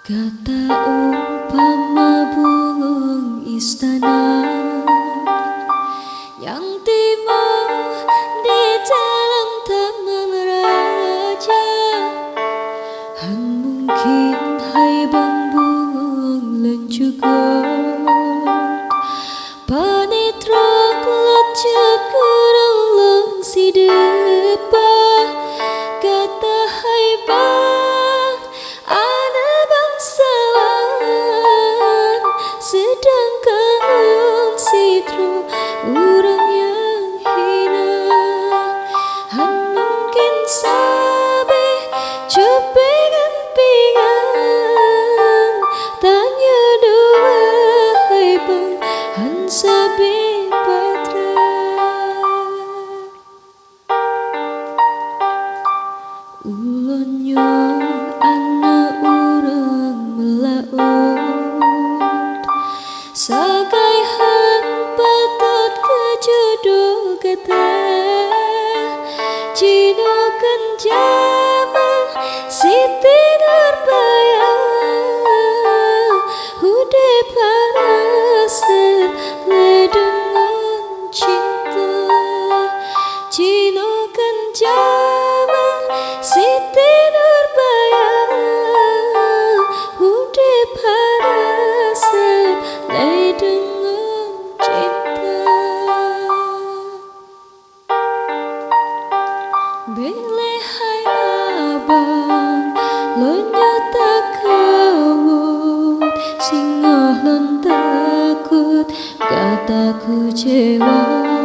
Kata umpama burung istana yang tiba di dalam taman raja, han mungkin hai bang burung lencugot panetrok lecet kurang lang si depan. Kata hai bang ana bangsawan, sedangkan si tru orang yang hina. Han mungkin sabe cupengan pingan tanya dua hai bang han sabe patra. Ulonnya anak orang melaut sagai han patut kejodoh kata Cino kenjaman Siti Nurbaya udah paraset dengan cinta. Cino kenjaman Siti Nurbaya udah paraset dengan cinta. Bele hai abang lonya tak kawut, singa lon takut kataku cewa.